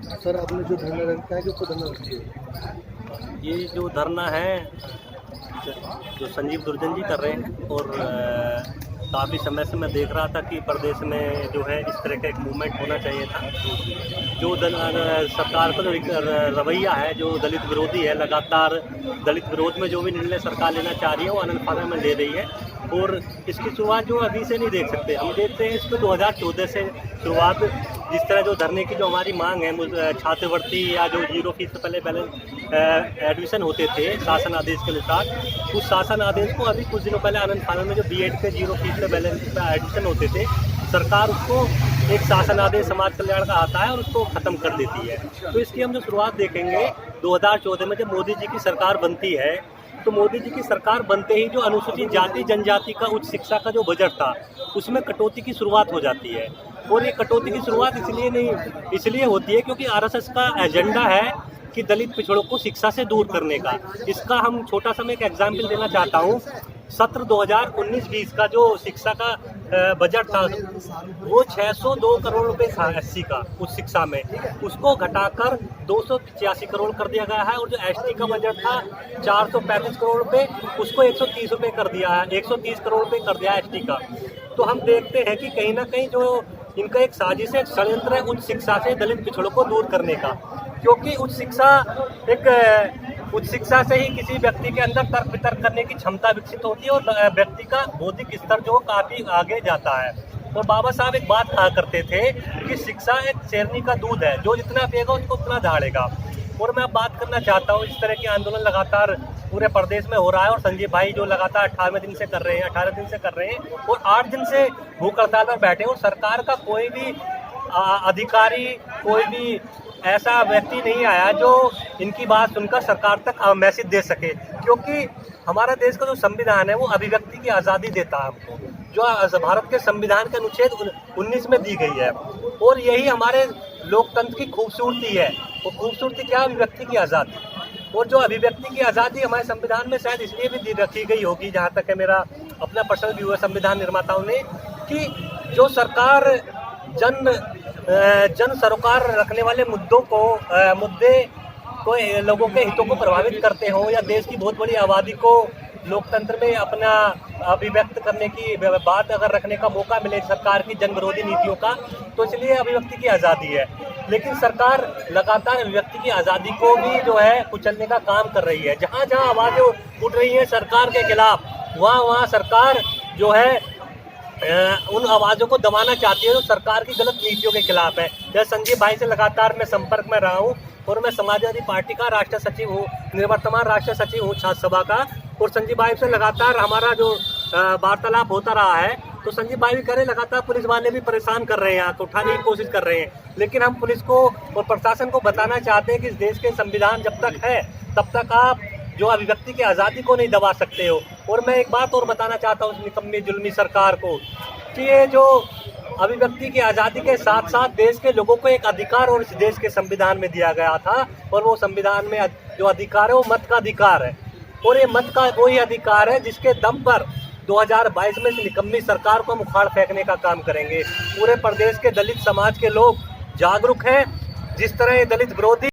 Sir आपने जो धरना रखा है कि उसको धरना रखी है? ये जो धरना है जो संजीव दुर्जन जी कर रहे हैं, और काफ़ी समय से मैं देख रहा था कि प्रदेश में जो है इस तरह का एक मूवमेंट होना चाहिए था। जो सरकार का जो रवैया है, जो दलित विरोधी है, लगातार दलित विरोध में जो भी निर्णय सरकार लेना चाह रही है वो आनंद फानन में ले रही है, और इसकी शुरुआत जो अभी से नहीं देख सकते। हम देखते हैं इसको 2014 से शुरुआत, जिस तरह जो धरने की जो हमारी मांग है, छात्रवृत्ति या जो 0 फीस से पहले बैलेंस एडमिशन होते थे शासन आदेश के अनुसार, उस शासन आदेश को अभी कुछ दिनों पहले आनंद फानन में जो बीएड के 0 फीस से बैलेंस एडमिशन होते थे, सरकार उसको एक शासन आदेश समाज कल्याण का आता है और उसको ख़त्म कर देती है। तो इसकी हम जो शुरुआत देखेंगे 2014 में जब मोदी जी की सरकार बनती है, तो मोदी जी की सरकार बनते ही जो अनुसूचित जाति जनजाति का उच्च शिक्षा का जो बजट था उसमें कटौती की शुरुआत हो जाती है। और ये कटौती की शुरुआत इसलिए होती है क्योंकि आरएसएस का एजेंडा है कि दलित पिछड़ों को शिक्षा से दूर करने का। इसका हम छोटा सा मैं एक एग्जाम्पल देना चाहता हूँ। सत्र 2019-20 का जो शिक्षा का बजट था वो 602 करोड़ रुपए था एससी का उस शिक्षा में, उसको घटाकर 285 करोड़ कर दिया गया है। और जो एसटी का बजट था 435 करोड़ रुपए, उसको 130 रुपये कर दिया है, 130 करोड़ रुपये कर दिया है एसटी का। तो हम देखते हैं कि कहीं ना कहीं जो इनका एक साजिश है, एक षड्यंत्र है उच्च शिक्षा से दलित पिछड़ों को दूर करने का। क्योंकि उच्च शिक्षा से ही किसी व्यक्ति के अंदर तर्क वितर्क करने की क्षमता विकसित होती है और व्यक्ति का बौद्धिक स्तर जो काफी आगे जाता है। और बाबा साहब एक बात कहा करते थे कि शिक्षा एक शेरनी का दूध है, जो जितना पिएगा उसको उतना दहाड़ेगा। और मैं अब बात करना चाहता हूँ, इस तरह के आंदोलन लगातार पूरे प्रदेश में हो रहा है और संजीव भाई जो लगातार 18 दिन से कर रहे हैं और 8 दिन से भूख हड़ताल पर बैठे, और सरकार का कोई भी अधिकारी, कोई भी ऐसा व्यक्ति नहीं आया जो इनकी बात सुनकर सरकार तक मैसेज दे सके। क्योंकि हमारा देश का जो संविधान है वो अभिव्यक्ति की आज़ादी देता है हमको, जो भारत के संविधान के अनुच्छेद 19 में दी गई है। और यही हमारे लोकतंत्र की खूबसूरती है। वो खूबसूरती क्या है? अभिव्यक्ति की आज़ादी। और जो अभिव्यक्ति की आज़ादी हमारे संविधान में शायद इसलिए भी रखी गई होगी, जहाँ तक है मेरा अपना पर्सनल व्यू है संविधान निर्माताओं ने, कि जो सरकार जन सरोकार रखने वाले मुद्दे को लोगों के हितों को प्रभावित करते हो, या देश की बहुत बड़ी आबादी को लोकतंत्र में अपना अभिव्यक्त करने की बात अगर रखने का मौका मिले सरकार की जन विरोधी नीतियों का, तो इसलिए अभिव्यक्ति की आज़ादी है। लेकिन सरकार लगातार अभिव्यक्ति की आज़ादी को भी जो है कुचलने का काम कर रही है। जहाँ जहाँ आवाज़ें उठ रही हैं सरकार के खिलाफ, वहाँ सरकार जो है उन आवाज़ों को दबाना चाहती है जो सरकार की गलत नीतियों के खिलाफ है। जैसे संजीव भाई से लगातार मैं संपर्क में रहा हूँ, और मैं समाजवादी पार्टी का राष्ट्रीय सचिव हूँ, निवर्तमान राष्ट्रीय सचिव हूँ छात्र सभा का, और संजीव भाई से लगातार हमारा जो वार्तालाप होता रहा है। तो संजीव भाई भी कह रहे लगातार पुलिस वाले भी परेशान कर रहे हैं, आंख उठाने की कोशिश कर रहे हैं। लेकिन हम पुलिस को और प्रशासन को बताना चाहते हैं कि इस देश के संविधान जब तक है तब तक आप जो अभिव्यक्ति की आज़ादी को नहीं दबा सकते हो। और मैं एक बात और बताना चाहता हूँ उस निकम्मी जुल्मी सरकार को, कि ये जो अभिव्यक्ति की आज़ादी के साथ साथ देश के लोगों को एक अधिकार और इस देश के संविधान में दिया गया था, और वो संविधान में जो अधिकार है वो मत का अधिकार है। और ये मत का वही अधिकार है जिसके दम पर 2022 में इस निकम्मी सरकार को हम उखाड़ फेंकने का काम करेंगे। पूरे प्रदेश के दलित समाज के लोग जागरूक हैं। जिस तरह ये दलित विरोधी